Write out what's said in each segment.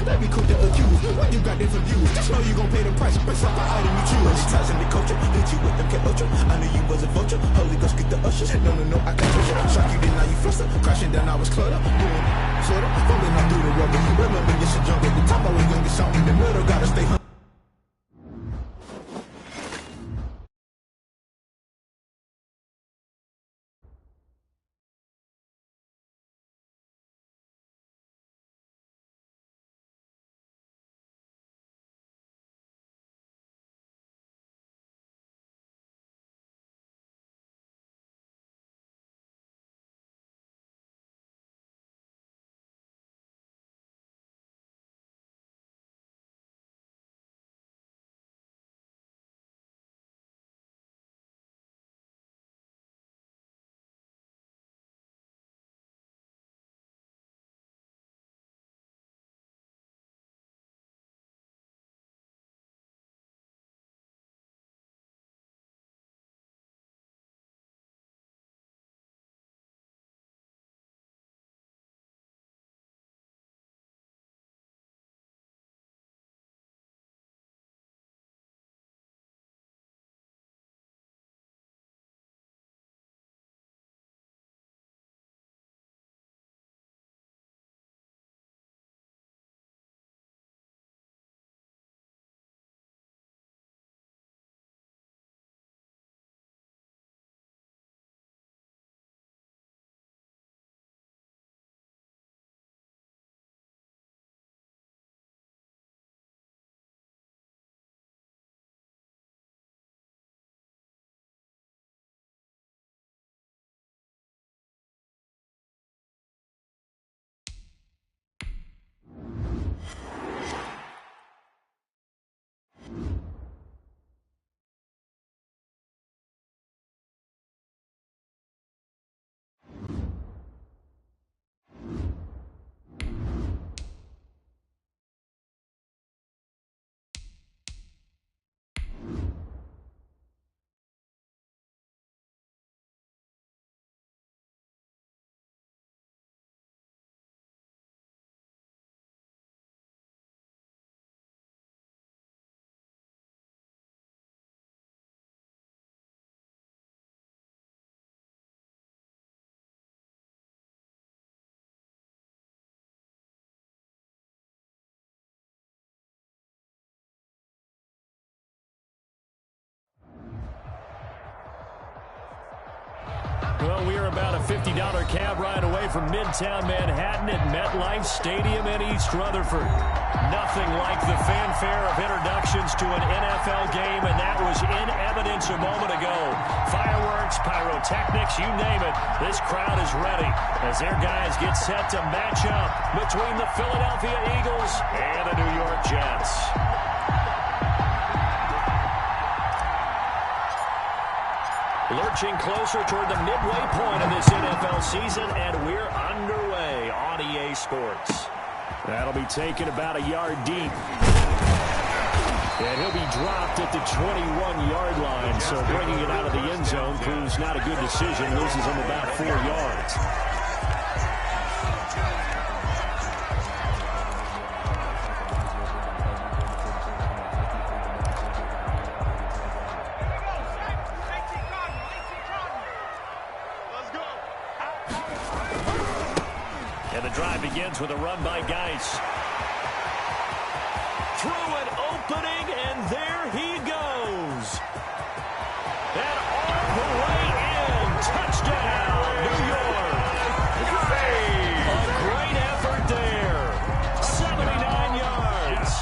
Let me cook the accused. When you got different views, just know you gon' pay the price. Based off the item you choose. Money ties in the culture. Hit you with them K-Ultra. I knew you was a vulture. Holy Ghost get the usher. No, I can't push it. Shock you, then now you fluster. Crashing down, I was cluttered. Doing sorta. Falling out through the rubber. Remember, it's a jump at the top. I was youngest song in the middle. Gotta stay humble. Well, we are about a $50 cab ride away from Midtown Manhattan at MetLife Stadium in East Rutherford. Nothing like the fanfare of introductions to an NFL game, and that was in evidence a moment ago. Fireworks, pyrotechnics, you name it. This crowd is ready as their guys get set to match up between the Philadelphia Eagles and the New York Jets. Lurching closer toward the midway point of this NFL season, and we're underway on EA Sports. That'll be taken about a yard deep. And he'll be dropped at the 21-yard line, so bringing it out of the end zone proves not a good decision, loses him about 4 yards. Begins with a run by Geis. Through an opening, and there he goes. And all the way in. Touchdown, New York. A great effort there. 79 yards.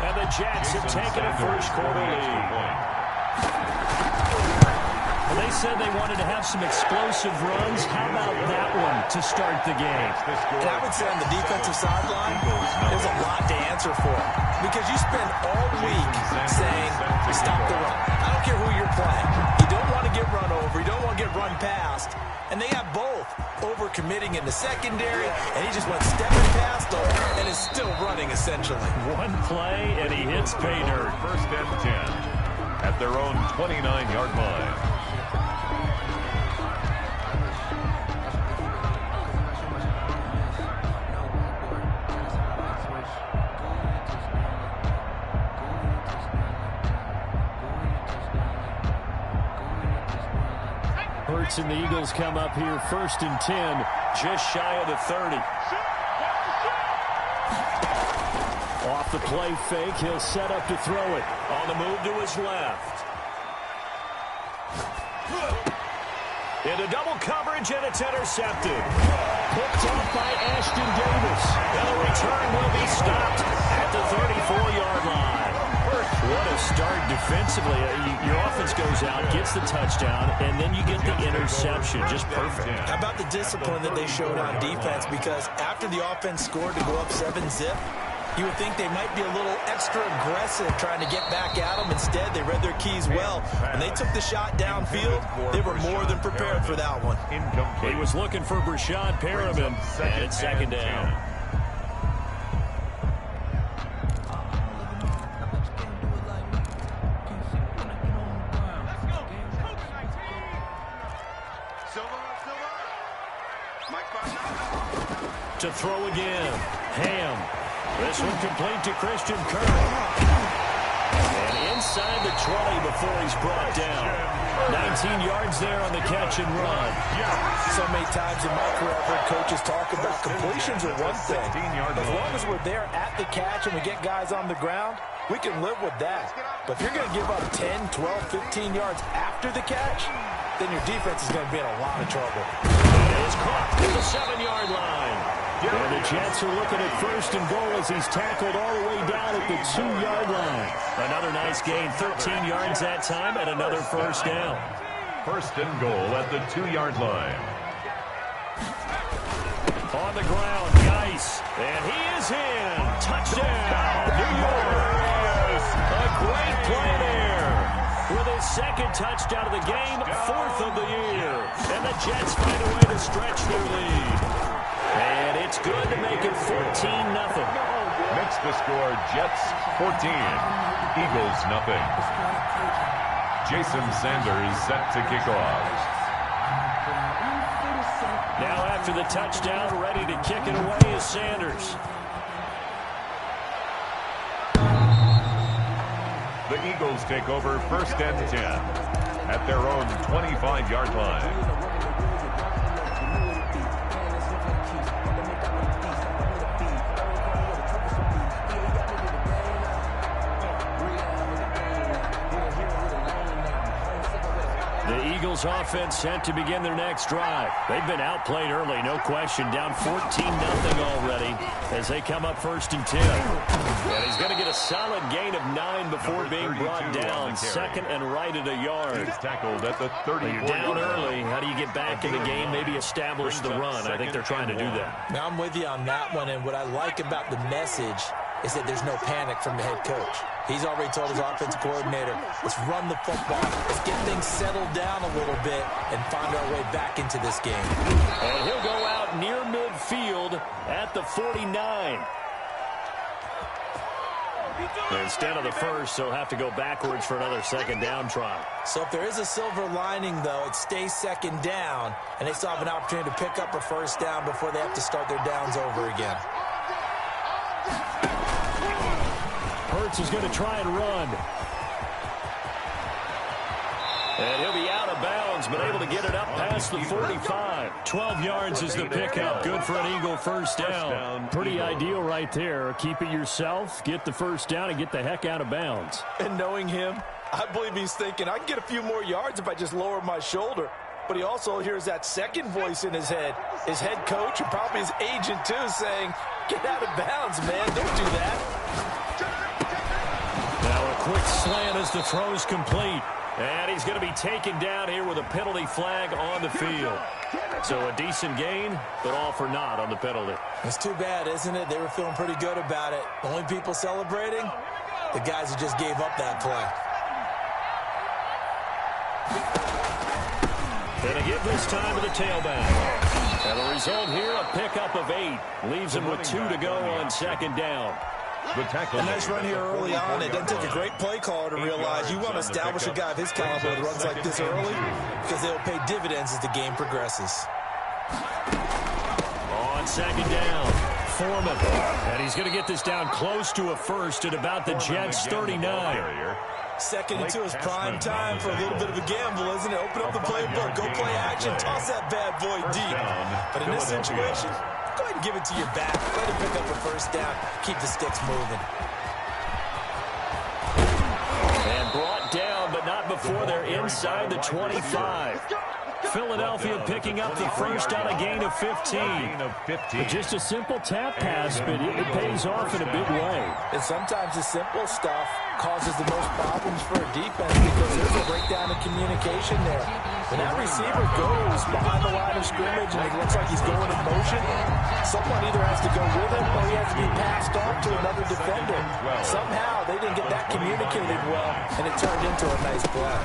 And the Jets have taken a first-quarter lead. They said they wanted to have some explosive runs. How about that one to start the game? And I would say on the defensive sideline, there's a lot to answer for. Because you spend all week saying, stop the run. I don't care who you're playing. You don't want to get run over. You don't want to get run past. And they have both. Overcommitting in the secondary, and he just went stepping past them and is still running, essentially. One play, and he hits pay dirt. First and 10 at their own 29-yard line. Hurts and the Eagles come up here 1st and 10, just shy of the 30. Off the play fake, he'll set up to throw it. On the move to his left. Into double coverage, and it's intercepted. Picked off by Ashton Davis. And the return will be stopped at the 34-yard line. What a start defensively. Your offense goes out, gets the touchdown, and then you get the interception. Just perfect. How about the discipline that they showed on defense? Because after the offense scored to go up 7-zip, you would think they might be a little extra aggressive trying to get back at them. Instead, they read their keys well. When they took the shot downfield, they were more than prepared for that one. He was looking for Brashad Perriman, and it's 2nd down. To throw again. Ham. This one complete to Christian Kirk. And inside the 20 before he's brought down. 19 yards there on the catch and run. So many times in my career, I've heard coaches talk about completions are one thing. As long as we're there at the catch and we get guys on the ground, we can live with that. But if you're going to give up 10, 12, 15 yards after the catch, then your defense is going to be in a lot of trouble. It is caught to the 7-yard line. And the Jets are looking at 1st and goal as he's tackled all the way down at the 2-yard line. Another nice gain, 13 yards that time, and another 1st down. 1st and goal at the 2-yard line. On the ground, Geis, and he is in. Touchdown, New York. A great play there. With his 2nd touchdown of the game, 4th of the year. And the Jets find a way to stretch their lead. And it's good to make it 14-0. Makes the score Jets 14, Eagles nothing. Jason Sanders set to kick off. Now after the touchdown, ready to kick it away is Sanders. The Eagles take over 1st and 10 at their own 25-yard line. The Eagles offense set to begin their next drive. They've been outplayed early, no question. Down 14-0 already as they come up 1st and 10. And he's going to get a solid gain of 9 before being brought down. 2nd and right at a yard. He's tackled at the 30. You're down early. How do you get back in the game? Maybe establish the run. I think they're trying to do that. Now I'm with you on that one, and what I like about the message is that there's no panic from the head coach. He's already told his offensive coordinator, let's run the football, let's get things settled down a little bit and find our way back into this game. And he'll go out near midfield at the 49. Instead of the 1st, they'll have to go backwards for another 2nd down try. So if there is a silver lining, though, it stays 2nd down, and they still have an opportunity to pick up a 1st down before they have to start their downs over again. Hurts is going to try and run. And he'll be out of bounds, but able to get it up past the 45. 12 yards is the pickup. Good for an Eagle 1st down. Pretty ideal right there. Keep it yourself, get the 1st down, and get the heck out of bounds. And knowing him, I believe he's thinking, I can get a few more yards if I just lower my shoulder. But he also hears that second voice in his head coach and probably his agent too saying, get out of bounds, man. Don't do that. Now a quick slant as the throw's complete. And he's going to be taken down here with a penalty flag on the field. So a decent gain, but all for naught on the penalty. It's too bad, isn't it? They were feeling pretty good about it. The only people celebrating, the guys who just gave up that play. And a give this time to the tailback. And the result here, a pickup of 8. Leaves him with 2 to go on 2nd down. A nice run here early on. It doesn't take a great play caller to realize you want to establish a guy of his caliber that runs like this early because they'll pay dividends as the game progresses. On 2nd down, Foreman. And he's going to get this down close to a 1st at about the Jets' 39. Second into his prime time for a little bit of a gamble, isn't it? Open up the playbook, go play action, toss that bad boy deep. But in this situation, go ahead and give it to your back. Let him pick up a first down. Keep the sticks moving. And brought down, but not before they're inside the 25. Philadelphia picking up the first on a gain of 15. Just a simple tap pass, but it pays off in a big way. And sometimes the simple stuff causes the most problems for a defense because there's a breakdown in communication there. When that receiver goes behind the line of scrimmage and it looks like he's going in motion, someone either has to go with him or he has to be passed off to another defender. Somehow they didn't get that communicated well, and it turned into a nice play.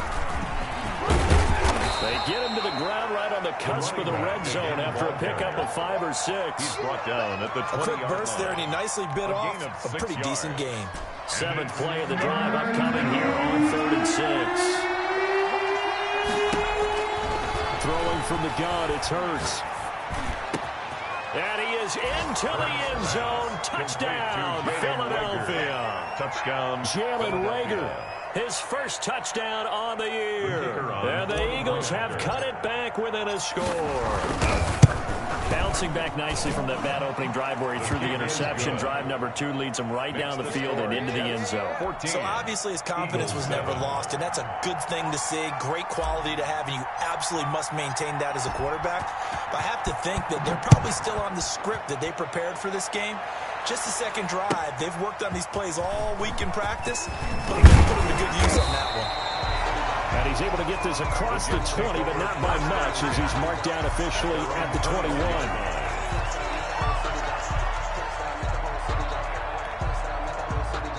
They get him to the ground right on the cusp of the red zone after a pickup of 5 or 6. He's brought down at the 20-yard line. A quick burst there, and he nicely bit off a pretty decent gain. 7th play of the drive upcoming here on 3rd and 6. Throwing from the gun, it's Hurts. And he is into the end zone. Touchdown, Philadelphia. Touchdown, Jalen Reagor. His first touchdown on the year. And the Eagles have cut it back within a score. Bouncing back nicely from that bad opening drive where he threw the interception. Drive number 2 leads him right down the field and into the end zone. So obviously his confidence was never lost, and that's a good thing to see. Great quality to have, and you absolutely must maintain that as a quarterback. But I have to think that they're probably still on the script that they prepared for this game. Just the second drive. They've worked on these plays all week in practice. Put them to good use on that one. And he's able to get this across the 20, but not by much as he's marked down officially at the 21.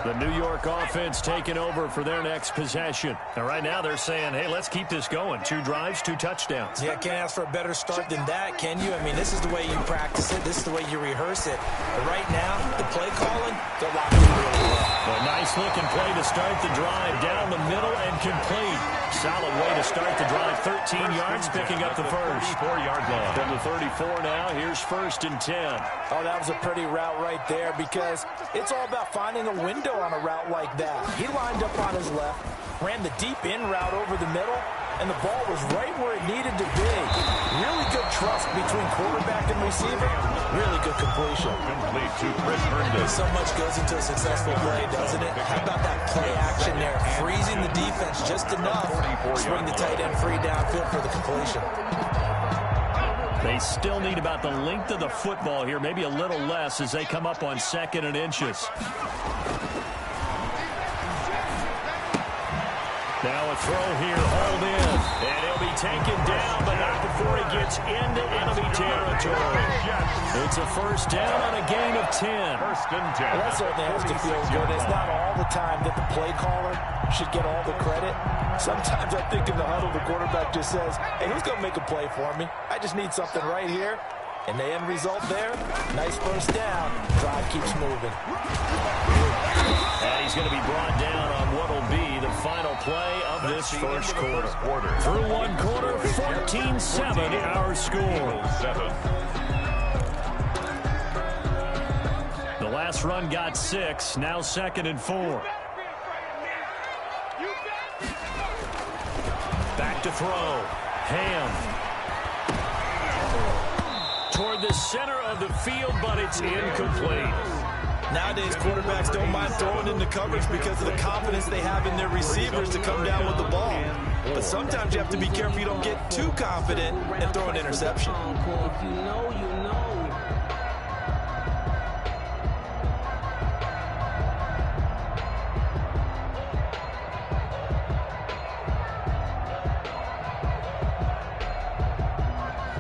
The New York offense taking over for their next possession. And right now they're saying, hey, let's keep this going. 2 drives, 2 touchdowns. Yeah, can't ask for a better start than that, can you? I mean, this is the way you practice it. This is the way you rehearse it. But right now, the play calling, they're locked in really well. A nice-looking play to start the drive. Down the middle and complete. Solid way to start the drive. 13 yards, picking up the first. 34-yard line. From the 34 now, here's 1st and 10. Oh, that was a pretty route right there because it's all about finding a window on a route like that. He lined up on his left, ran the deep in route over the middle, and the ball was right where it needed to be. Really good trust between quarterback and receiver. Really good completion. Complete to Chris Herndon. So much goes into a successful play, doesn't it? How about that play action there? Freezing the defense just enough to bring the tight end free downfield for the completion. They still need about the length of the football here, maybe a little less as they come up on 2nd and inches. Now a throw here, hauled in. And he'll be taken down, but not before he gets into enemy territory. It's a first down on a gain of 10. 1st and 10. Well, that certainly has to feel good. It's not all the time that the play caller should get all the credit. Sometimes I think in the huddle, the quarterback just says, hey, who's going to make a play for me? I just need something right here. And the end result there, nice first down. Drive keeps moving. And he's going to be brought down on what will be the final play of this first quarter. Through 1 quarter, 14-7 our score. The last run got 6, now 2nd and 4. Back to throw. Ham. Toward the center of the field, but it's incomplete. Nowadays, quarterbacks don't mind throwing into coverage because of the confidence they have in their receivers to come down with the ball. But sometimes you have to be careful you don't get too confident and throw an interception.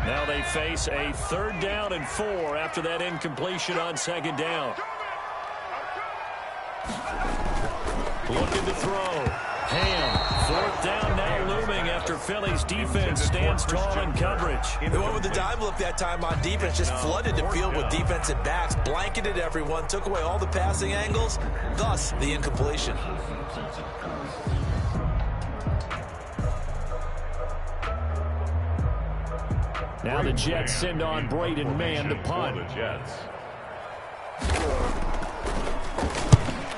Now they face a 3rd down and 4 after that incompletion on 2nd down. Looking to throw. Ham. 4th down now looming after Philly's defense stands tall in coverage. They went with the dime look that time on defense, just flooded the field with defensive backs, blanketed everyone, took away all the passing angles, thus the incompletion. Now the Jets send on Braden Mann to punt.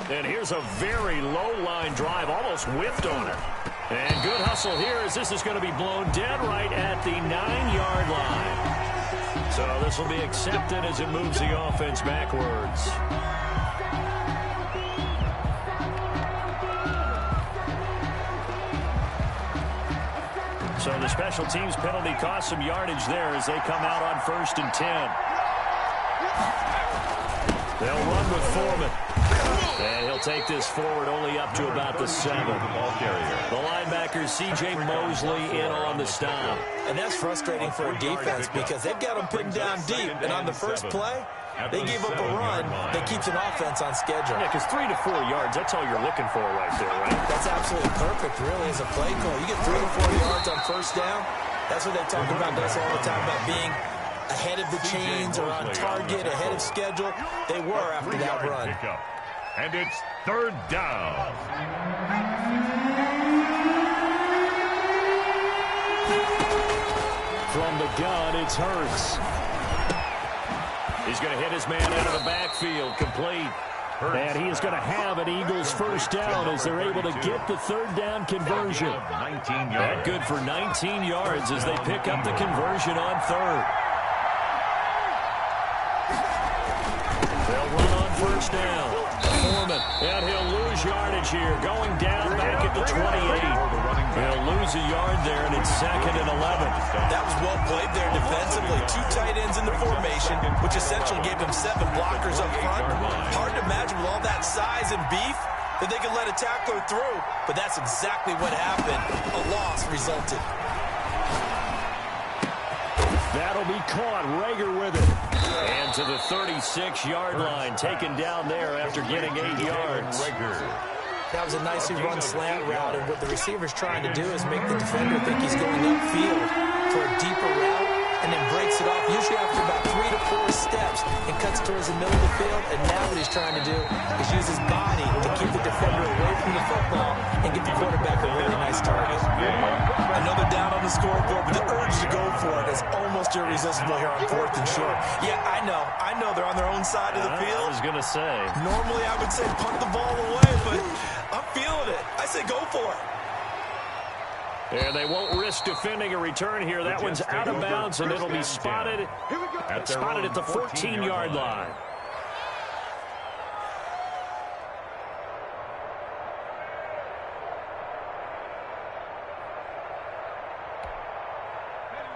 And here's a very low-line drive, almost whiffed on it. And good hustle here as this is going to be blown dead right at the 9-yard line. So this will be accepted as it moves the offense backwards. So the special teams penalty cost some yardage there as they come out on 1st and 10. They'll run with Foreman. And he'll take this forward only up to about the 7. The linebacker, C.J. Mosley, in on the stop. And that's frustrating for a defense because they've got them pinned down deep. And on the first play, they gave up a run that keeps an offense on schedule. Yeah, because 3 to 4 yards, that's all you're looking for right there, right? That's absolutely perfect, really, as a play call. You get 3 to 4 yards on first down. That's what they talk about us all the time, about being ahead of the chains or on target, ahead of schedule. They were after that run. And it's 3rd down. From the gun, it's Hurts. He's going to hit his man out of the backfield, complete. And he is going to have an Eagles first down as they're able to get the 3rd down conversion. 19 yards. That good for 19 yards as they pick up the conversion on 3rd. They'll run on first down. Foreman, and he'll lose yardage here, going down back at the 28. He'll lose a yard there, and it's 2nd and 11. That was well played there defensively. 2 tight ends in the formation, which essentially gave them 7 blockers up front. Hard to imagine with all that size and beef that they could let a tackler through, but that's exactly what happened. A loss resulted. That'll be caught. Rager with it. And to the 36-yard line, taken down there after getting 8 yards. That was a nicely run slant route, and what the receiver's trying to do is make the defender think he's going upfield for a deeper route, and then breaks it off, usually after about 3 to 4 steps, and cuts towards the middle of the field. And now what he's trying to do is use his body to keep the defender away from the football and get the quarterback a really nice target. Another down on the scoreboard, but the urge to go for it is almost irresistible here on 4th and short. Yeah, I know they're on their own side of the field. I was going to say. Normally I would say punt the ball away, but I'm feeling it. I say go for it. And they won't risk defending a return here. That one's out of bounds, and it'll be spotted at the 14-yard line.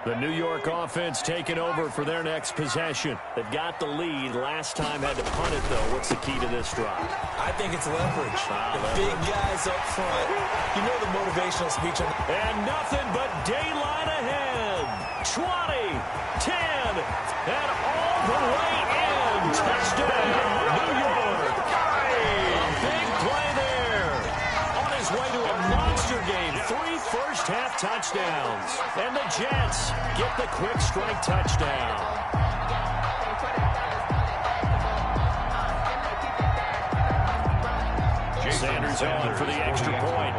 The New York offense taking over for their next possession. They've got the lead. Last time had to punt it, though. What's the key to this drive? I think it's leverage. The big guys up front. You know the motivational speech. And nothing but daylight ahead. 20, 10, and all the way in. Touchdown, New York. A big play there. On his way to a monster game. 3 first-half touchdowns. And the Jets get the quick strike touchdown. Sanders on for the extra point.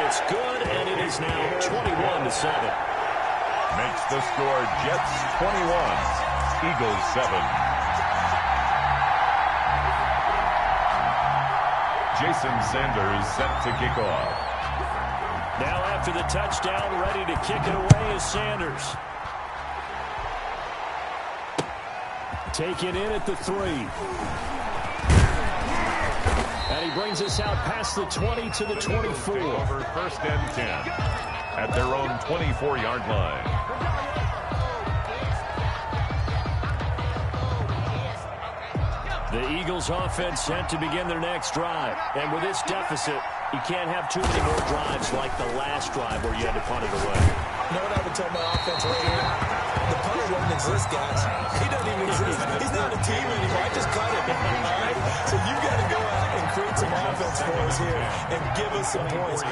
It's good, and it is now 21-7. Makes the score Jets 21, Eagles 7. Jason Sanders set to kick off. Now after the touchdown, ready to kick it away is Sanders. Taken in at the 3. And he brings us out past the 20 to the 24. Over 1st and 10 at their own 24-yard line. The Eagles offense set to begin their next drive. And with this deficit, you can't have too many more drives like the last drive where you had to punt it away. You know what I would tell my offense right here? The punter doesn't exist, guys. He doesn't even exist. He's not a team anymore. I just cut him. All right? So you got to go out and create some offense for us here and give us some points.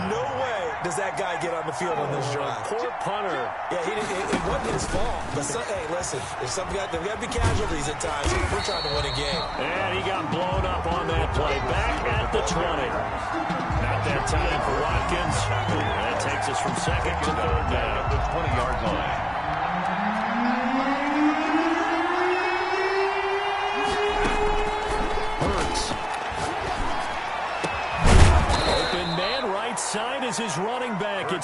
No way does that guy get on the field on this drive. Poor punter. Yeah, it wasn't his fault. But hey, listen, there's got to be casualties at times. We're trying to win a game. And he got blown up on that play. Back at the 20. Not that time for Watkins. That takes us from 2nd to 3rd down. The 20-yard line.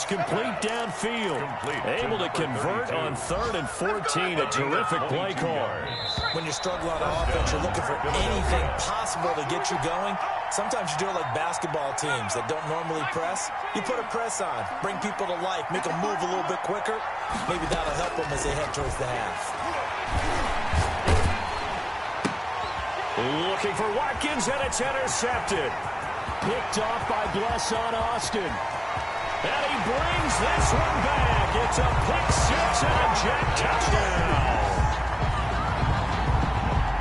complete downfield. Able to convert on 3rd and 14. A terrific play call. When you struggle on offense, you're looking for anything possible to get you going. Sometimes you do it like basketball teams that don't normally press. You put a press on, bring people to life, make them move a little bit quicker. Maybe that'll help them as they head towards the half. Looking for Watkins, and it's intercepted. Picked off by Blesson Austin. And he brings this one back. It's a pick six and a jet touchdown.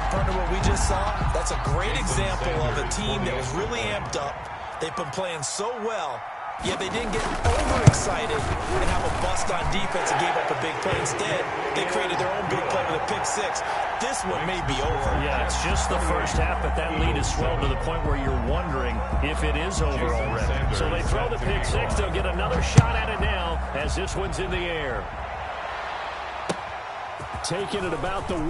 Partner, what we just saw, that's a great example of a team that was really amped up. They've been playing so well, yet they didn't get overexcited and have a bust on defense and gave up a big play. Instead, they created their own big play with a pick six. This one may be over. Yeah, it's just the first half, but that lead has swelled to the point where you're wondering if it is over already. So they throw the pick six. They'll get another shot at it now as this one's in the air. Taking it about the 1.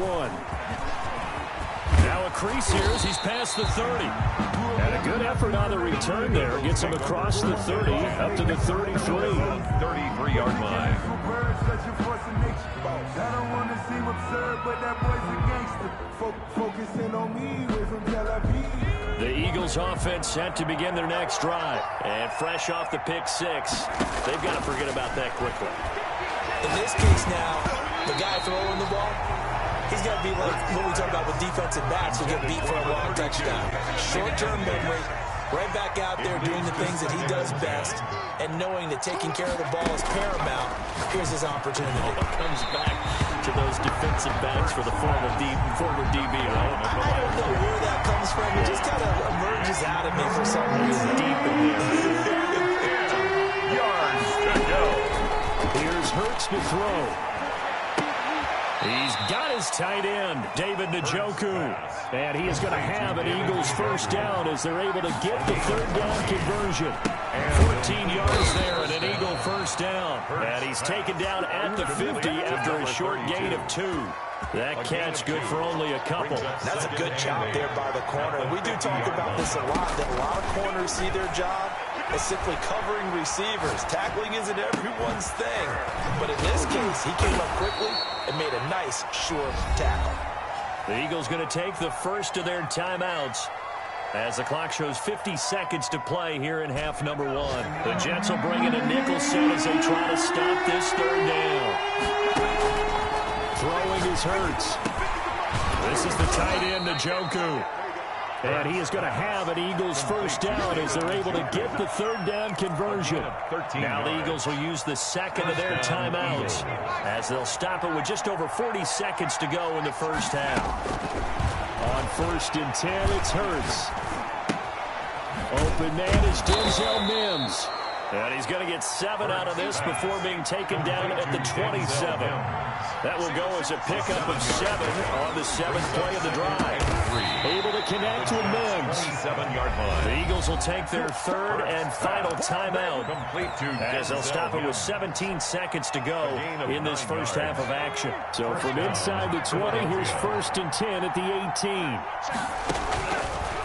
Now a crease here as he's past the 30. And a good effort on the return there. Gets him across the 30 up to the 33. 33-yard line. I don't want to seem absurd, but that boy's a gangster. Focusing on me, away from Tel Aviv. The Eagles offense set to begin their next drive. And fresh off the pick six, they've got to forget about that quickly. In this case now, the guy throwing the ball, he's got to be like what we talk about with defensive backs who get beat for a long touchdown. Short-term memory, right back out there doing the things that he does best, and knowing that taking care of the ball is paramount. Here's his opportunity. Comes back to those defensive backs for the former DB, right? I don't know where that comes from. It just kind of emerges out of me for some reason. Deep in there. Yards to go. Here's Hurts to throw. He's got his tight end, David Njoku. And he is going to have an Eagles first down as they're able to get the 3rd down conversion. 14 yards there and an Eagle first down. And he's taken down at the 50 after a short gain of 2. That catch good for only a couple. That's a good job there by the corner. We do talk about this a lot, that a lot of corners see their job as simply covering receivers. Tackling isn't everyone's thing. But in this case, he came up quickly and made a nice, short tackle. The Eagles going to take the first of their timeouts as the clock shows 50 seconds to play here in half number 1. The Jets will bring in a nickel set as they try to stop this 3rd down. Throwing is Hurts. This is the tight end, Njoku. And he is going to have an Eagles first down as they're able to get the 3rd down conversion. Now the Eagles will use the second of their timeouts as they'll stop it with just over 40 seconds to go in the first half. On 1st and 10, it's Hurts. Open man is Denzel Mims. And he's going to get 7 out of this before being taken down at the 27. That will go as a pickup of 7 on the 7th play of the drive. Able to connect with Mims. 27-yard line. The Eagles will take their 3rd and final timeout as they'll stop it with 17 seconds to go in this first half of action. So from inside the 20, here's 1st and 10 at the 18.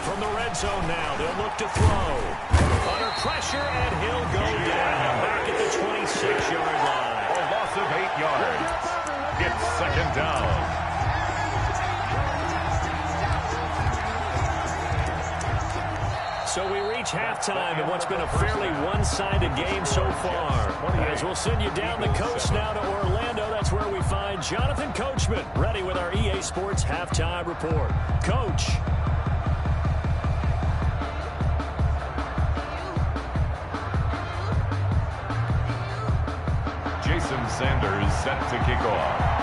From the red zone now, they'll look to throw. Under pressure, and he'll go down back at the 26-yard line. A loss of 8 yards. It's 2nd down. So we reach halftime in what's been a fairly one-sided game so far. As we'll send you down the coast now to Orlando, that's where we find Jonathan Coachman, ready with our EA Sports Halftime Report. Coach. Jason Sanders set to kick off.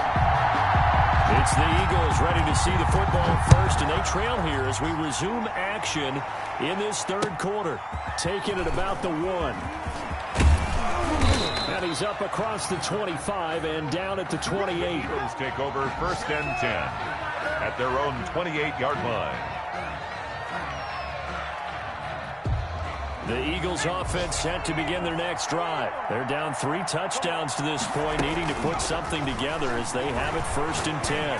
It's the Eagles ready to see the football first, and they trail here as we resume action in this 3rd quarter. Taking it about the 1. And he's up across the 25 and down at the 28. Eagles take over 1st and 10 at their own 28-yard line. The Eagles offense set to begin their next drive. They're down 3 touchdowns to this point, needing to put something together as they have it 1st and 10.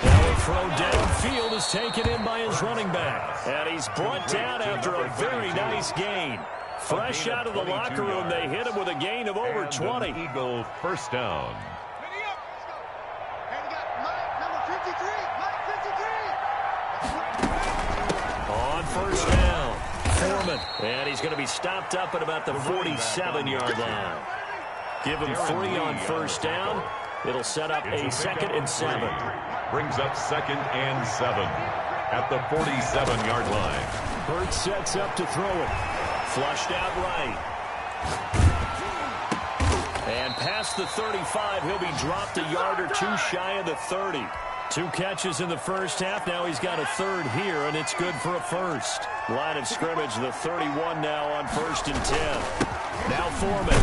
Now a throw downfield is taken in by his running back. And he's brought down after a very nice gain. Fresh out of the locker room, they hit him with a gain of over 20. Eagle first down. On first down, Foreman. And he's going to be stopped up at about the 47-yard line. Give him 3 on first down. It'll set up a 2nd and 7. Brings up 2nd and 7 at the 47-yard line. Burt sets up to throw it. Flushed out right. And past the 35, he'll be dropped a yard or 2 shy of the 30. 2 catches in the first half. Now he's got a 3rd here, and it's good for a 1st. Line of scrimmage, the 31 now on 1st and 10. Now Foreman.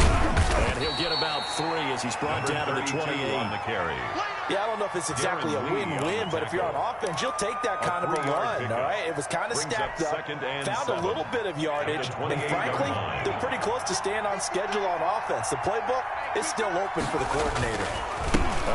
And he'll get about 3 as he's brought down to the 28. On the carry. Yeah, I don't know if it's exactly a win-win, but if you're on offense, you'll take that kind of a run, all right? It was kind of stacked up, found a little bit of yardage, and frankly, they're pretty close to staying on schedule on offense. The playbook is still open for the coordinator.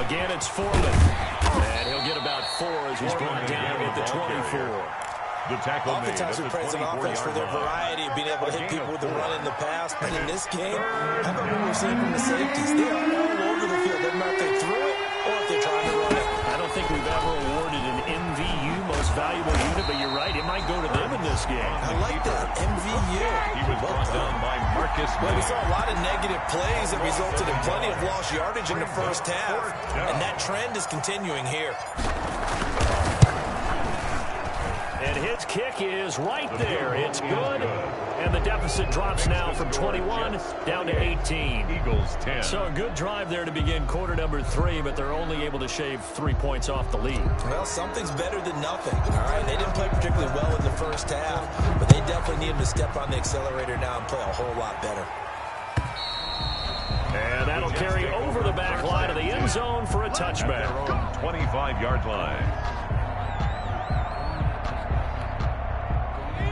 Again, it's Foreman. And he'll get about 4 as he's brought down at the 24. Oftentimes we praise an offense for their variety of being able to hit people with the run in the past. But in this game, how about what we're seeing from the safeties? They are all over the field. Doesn't matter if they threw it or if they're trying to run it. I don't think we've ever awarded an MVU, most valuable unit, but you're right. It might go to them in this game. I like that. MVU. He was brought down by Marcus. Well, we saw a lot of negative plays that resulted in plenty of lost yardage in the first half. And that trend is continuing here. And his kick is right there. It's good. And the deficit drops now from 21 down to 18. Eagles 10. So a good drive there to begin quarter number 3, but they're only able to shave 3 points off the lead. Well, something's better than nothing. All right, they didn't play particularly well in the first half, but they definitely need them to step on the accelerator now and play a whole lot better. And that'll carry over the back line of the end zone for a touchback. 25-yard line.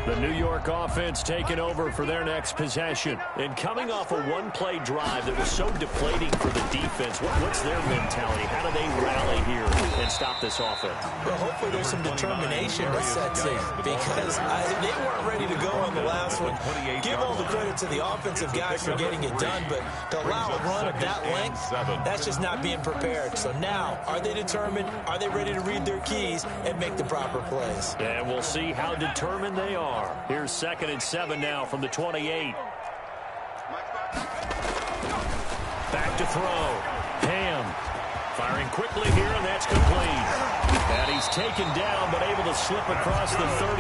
The New York offense taking over for their next possession. And coming off a one-play drive that was so deflating for the defense, what's their mentality? How do they rally here and stop this offense? Well, hopefully there's some determination that sets in because they weren't ready to go on the last one. Give all the credit to the offensive guys for getting it done, but to allow a run of that length, that's just not being prepared. So now, are they determined? Are they ready to read their keys and make the proper plays? And we'll see how determined they are. Here's 2nd and 7 now from the 28. Back to throw. Ham firing quickly here, and that's complete. And he's taken down, but able to slip across the 35.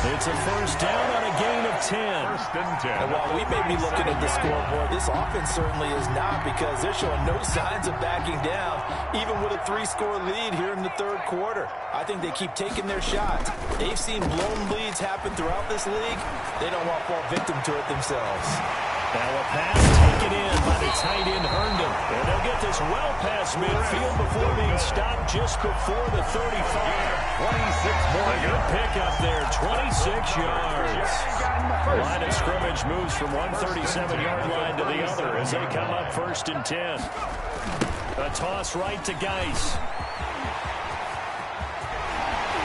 It's a first down on a gain of 10. First and 10. And while we may be looking at the scoreboard, this offense certainly is not because they're showing no signs of backing down, even with a 3-score lead here in the third quarter. I think they keep taking their shots. They've seen blown leads happen throughout this league. They don't want to fall victim to it themselves. Now a pass taken in by the tight end Herndon. And they'll get this well past midfield before being stopped just before the 35. 26 more. A good pickup there, 26 yards. Line of scrimmage moves from one 37-yard line to the other as they come up 1st and 10. A toss right to Geis.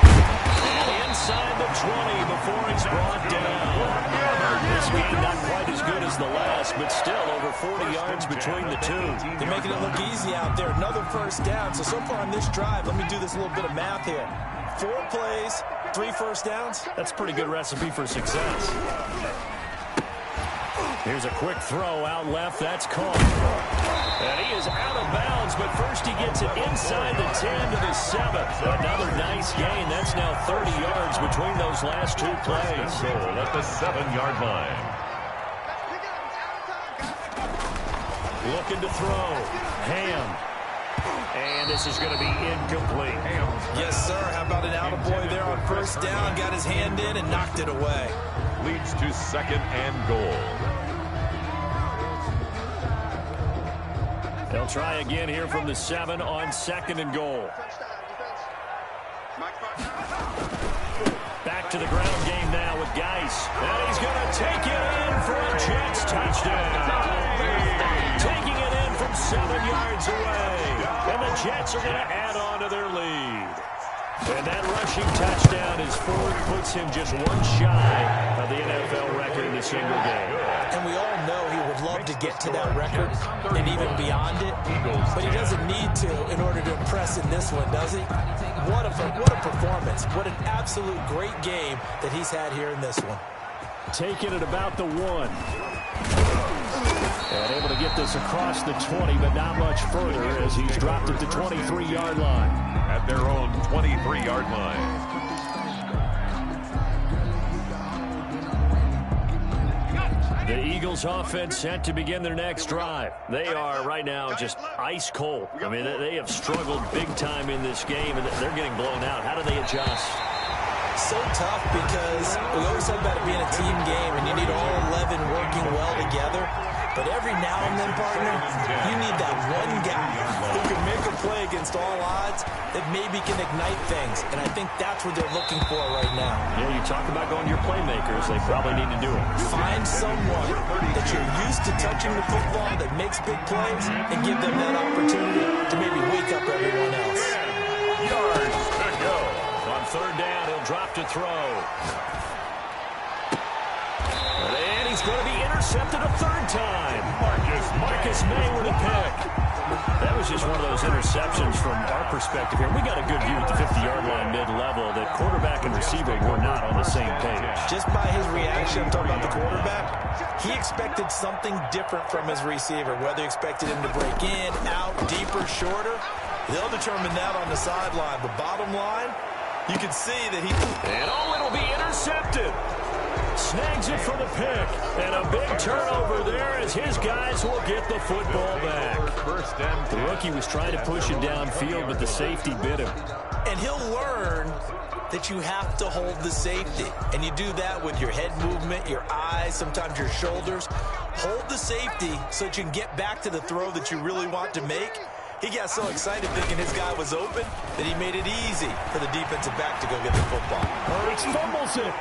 And inside the 20 before he's brought down. This game not quite as good as the last, but still over 40 yards between the two. They're making it look easy out there. Another first down. So far on this drive, let me do this little bit of math here. 4 plays, 3 first downs. That's a pretty good recipe for success. Here's a quick throw out left. That's caught. And he is out of bounds, but first he gets it inside the 10 to the 7. Another nice gain. That's now 30 yards between those last 2 plays. Goal at the 7-yard line. Looking to throw. Ham. And this is going to be incomplete. Yes, sir. How about an attaboy there on first down? Got his hand in and knocked it away. Leads to 2nd and goal. They'll try again here from the 7 on 2nd and goal. Back to the ground game now with Geis. And he's going to take it in for a Jets touchdown. Taking it in from 7 yards away. And the Jets are going to add on to their lead. And that rushing touchdown is fourth, puts him just one shy of the NFL record in a single game. And we all know he would love to get to that record and even beyond it, but he doesn't need to in order to impress in this one, does he? What a performance. What an absolute great game that he's had here in this one. Taking it about the 1. And able to get this across the 20, but not much further as he's dropped it to 23-yard line. At their own 23-yard line. The Eagles offense set to begin their next drive. They are right now just ice cold. I mean, they have struggled big time in this game, and they're getting blown out. How do they adjust? So tough because we always talk about it being a team game, and you need all 11 working well together. But every now and then, partner, you need that one guy who can make a play against all odds that maybe can ignite things. And I think that's what they're looking for right now. Yeah, you talk about going to your playmakers. They probably need to do it. Find someone that you're used to touching the football that makes big plays and give them that opportunity to maybe wake up everyone else. Yards to go. On third down, he'll drop to throw. And he's going to be intercepted a third time. Marcus May with a pick. That was just one of those interceptions from our perspective here. We got a good view at the 50-yard line mid-level that quarterback and receiver were not on the same page. Just by his reaction, I'm talking about the quarterback, he expected something different from his receiver, whether he expected him to break in, out, deeper, shorter. They'll determine that on the sideline. But bottom line, you can see that he... And it'll be intercepted. Snags it for the pick. And a big turnover there as his guys will get the football back. The rookie was trying to push it downfield, but the safety bit him. And he'll learn that you have to hold the safety. And you do that with your head movement, your eyes, sometimes your shoulders. Hold the safety so that you can get back to the throw that you really want to make. He got so excited thinking his guy was open that he made it easy for the defensive back to go get the football. Hurts fumbles it.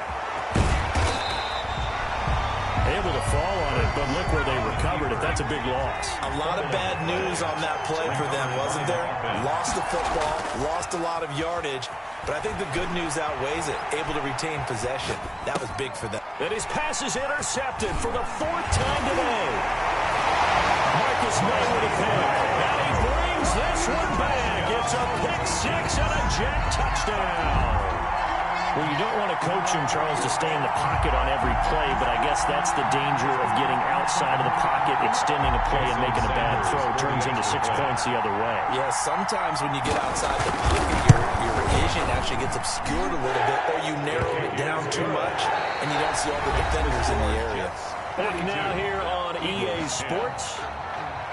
Able to fall on it, but look where they recovered it. That's a big loss. A lot of bad news on that play for them, wasn't there? Lost the football, lost a lot of yardage, but I think the good news outweighs it. Able to retain possession. That was big for them. And his pass is intercepted for the fourth time today. Marcus May with a pick. And he brings this one back. It's a pick six and a jet touchdown. Well, you don't want to coach him, Charles, to stay in the pocket on every play, but I guess that's the danger of getting outside of the pocket, extending a play and making a bad throw. Turns into 6 points the other way. Yeah, sometimes when you get outside the pocket, your vision actually gets obscured a little bit, or you narrow it down too much, and you don't see all the defenders in the area. Back now here on EA Sports,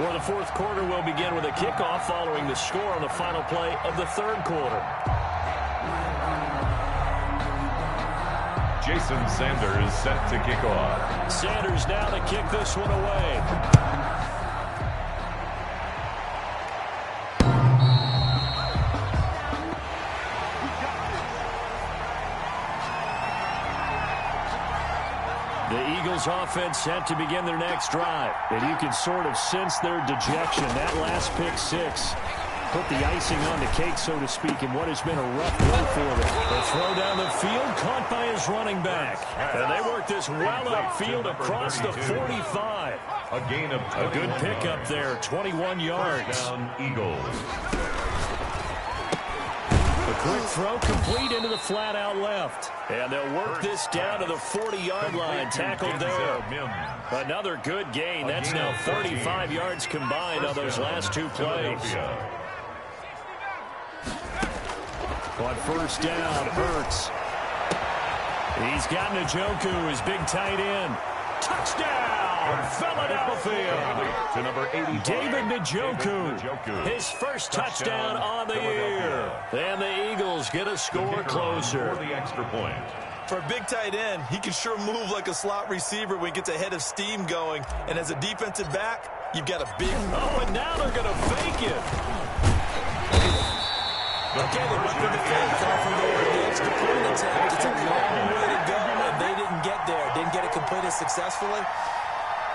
where the fourth quarter will begin with a kickoff following the score on the final play of the third quarter. Jason Sanders set to kick off. Sanders now to kick this one away. The Eagles offense set to begin their next drive. And you can sort of sense their dejection. That last pick six put the icing on the cake, so to speak, in what has been a rough go for them. The throw down the field, caught by his running back. And they work this well upfield across the 45. A gain of a good pickup there, 21 yards. Down Eagles. A quick throw complete into the flat out left. And they'll work this down to the 40-yard line, tackled there. Another good gain. That's now 35 yards combined on those last two plays. On first down, Hurts. He's got Njoku, his big tight end. Touchdown, Philadelphia. To number 85. David Njoku, his first touchdown on the year. And the Eagles get a score closer. For the extra point. For a big tight end, he can sure move like a slot receiver when he gets a head of steam going. And as a defensive back, you've got a big... Oh, and now they're going to fake it. Okay, they went for the fake off of the extra point attempt. It's a long way to go, and they didn't get there. Didn't get it completed successfully.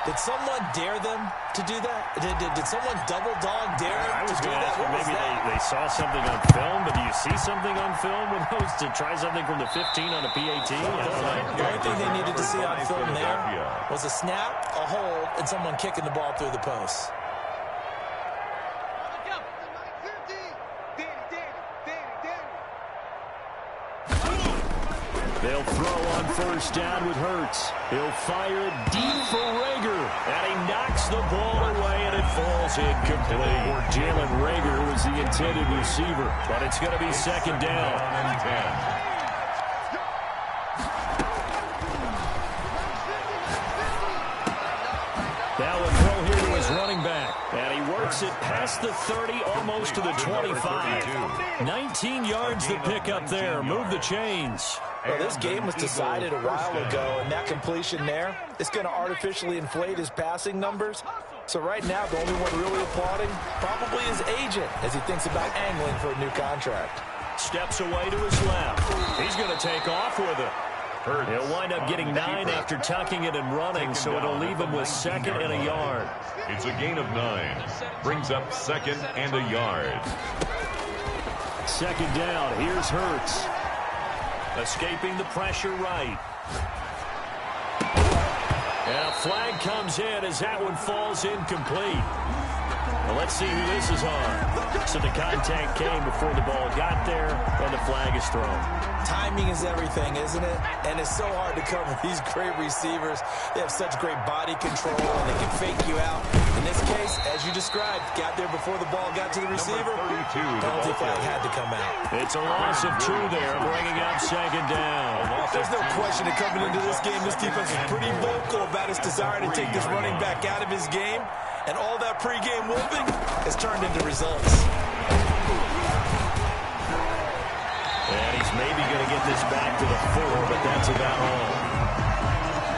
Did someone dare them to do that? Did someone double dog dare them to do that? Maybe they saw something on film, but do you see something on film with those to try something from the 15 on a PAT? The only thing they needed to see on film there was a snap, a hold, and someone kicking the ball through the post. They'll throw on first down with Hurts. He'll fire deep for Rager. And he knocks the ball away, and it falls incomplete. Jalen Rager was the intended receiver, but it's going to be second down. And 10. Now a throw here to his running back. And he works it past the 30, almost to the 25. 19 yards the pickup there. Move the chains. Well, this game was decided a while ago, and that completion there is going to artificially inflate his passing numbers. So right now, the only one really applauding probably his agent as he thinks about angling for a new contract. Steps away to his left. He's going to take off with it. He'll wind up getting 9 after tucking it and running, so it'll leave him with second and a yard. It's a gain of 9. Brings up second and a yard. Second down. Here's Hurts. Escaping the pressure right. And a flag comes in as that one falls incomplete. Well, let's see who this is on. So the contact came before the ball got there, and the flag is thrown. Timing is everything, isn't it? And it's so hard to cover these great receivers. They have such great body control, and they can fake you out. In this case, as you described, got there before the ball got to the receiver. Penalty flag had to come out. It's a loss of 2 there, bringing up second down. There's no question that coming into this game, this defense is pretty vocal about its desire to take this running back out of his game. And all that pregame whooping has turned into results. And he's maybe going to get this back to the 4, but that's about all.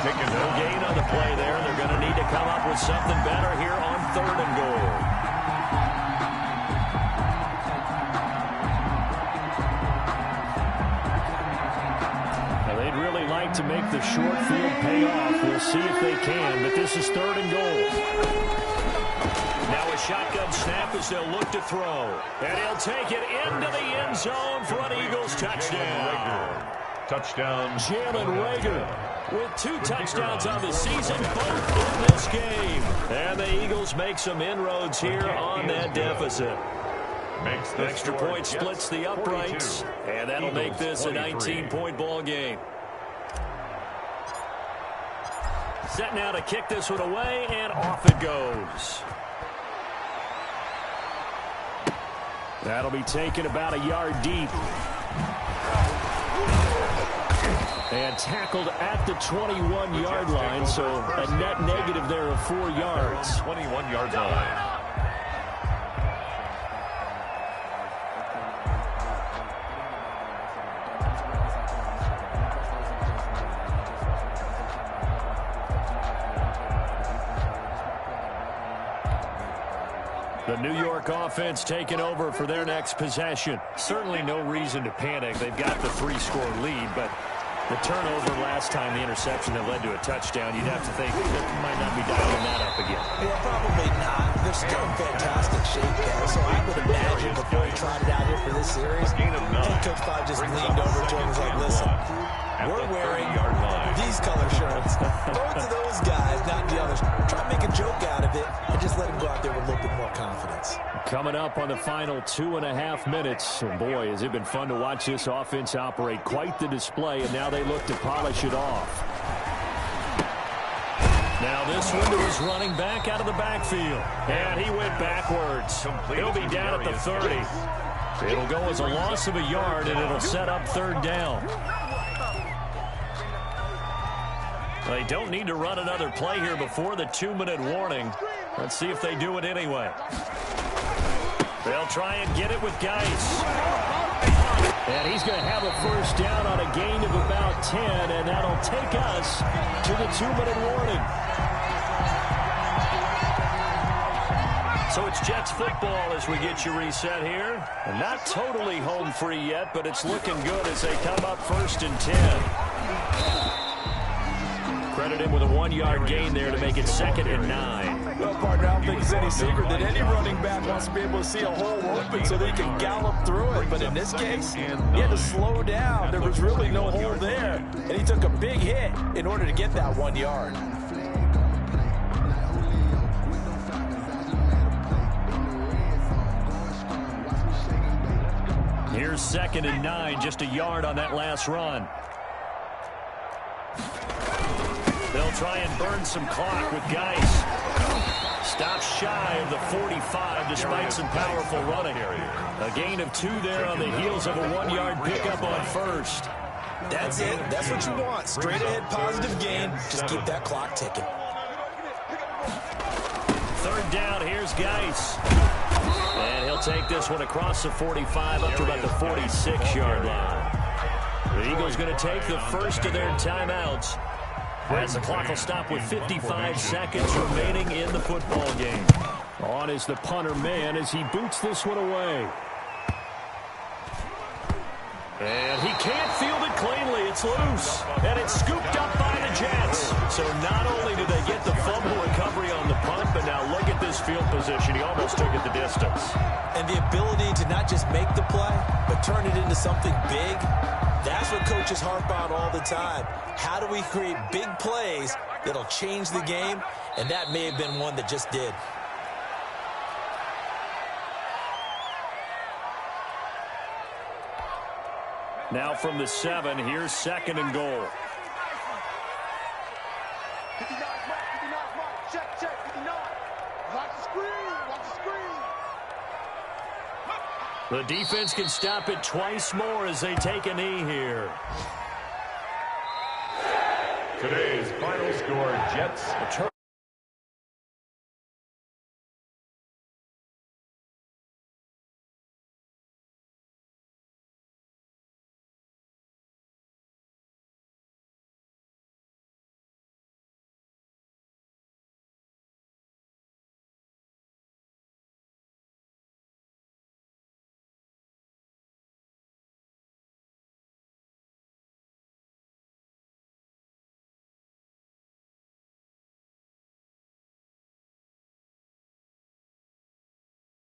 Taking no gain on the play there. They're going to need to come up with something better here on 3rd and goal. Now they'd really like to make the short field pay off. We'll see if they can, but this is 3rd and goal. Now a shotgun snap as they'll look to throw. And he'll take it into the end zone for an Eagles touchdown. Touchdown. Jalen Rager with 2 touchdowns on the season, both in this game. And the Eagles make some inroads here on that deficit. Makes the extra point splits the uprights, and that'll make this a 19-point ball game. Set now to kick this one away, and off it goes. That'll be taken about a yard deep. And tackled at the 21-yard line, so a net negative there of 4 yards. 21-yard line. The New York offense taking over for their next possession. Certainly no reason to panic. They've got the 3-score lead, but the turnover last time, the interception that led to a touchdown, you'd have to think that might not be dialing that up again. Yeah, probably not. They're still in fantastic shape, guys. So I would imagine before he trotted out here for this series, coach probably just leaned over to him and was like, listen, we're wearing these color shirts. Throw it to those guys, not the others. Try to make a joke out of it and just let him go out there with a little bit more confidence. Coming up on the final 2.5 minutes. And boy, has it been fun to watch this offense operate. Quite the display, and now they look to polish it off. Now this one to his running back out of the backfield. And he went backwards. He'll be down at the 30. It'll go as a loss of a yard, and it'll set up 3rd down. They don't need to run another play here before the 2-minute warning. Let's see if they do it anyway. They'll try and get it with Geis. And he's going to have a first down on a gain of about 10, and that'll take us to the 2-minute warning. So it's Jets football as we get you reset here. And not totally home free yet, but it's looking good as they come up 1st and 10. Threaded in with a 1-yard gain there to make it 2nd and 9. Well, partner, I don't think it's any secret that any running back wants to be able to see a hole open so that he can gallop through it. But in this case, he had to slow down. There was really no hole there. And he took a big hit in order to get that 1 yard. Here's 2nd and 9, just a yard on that last run. They'll try and burn some clock with Geis. Stops shy of the 45 despite some powerful running. A gain of 2 there on the heels of a 1-yard pickup on first. That's it. That's what you want. Straight ahead positive gain. Just keep that clock ticking. 3rd down, here's Geis. And he'll take this one across the 45 up to about the 46-yard line. The Eagles going to take the first of their timeouts as the clock will stop with 55 seconds remaining in the football game. On is the punter man as he boots this one away. And he can't field it cleanly. It's loose. And it's scooped up by the Jets. So not only did they get the fumble recovery on the punt, but now look at this field position. He almost took it the distance. And the ability to not just make the play, but turn it into something big, that's what coaches harp on all the time. How do we create big plays that'll change the game? And that may have been one that just did. Now from the 7, here's 2nd and goal. 59, check, 59. Watch the screen. The defense can stop it twice more as they take a knee here. Today's final score, Jets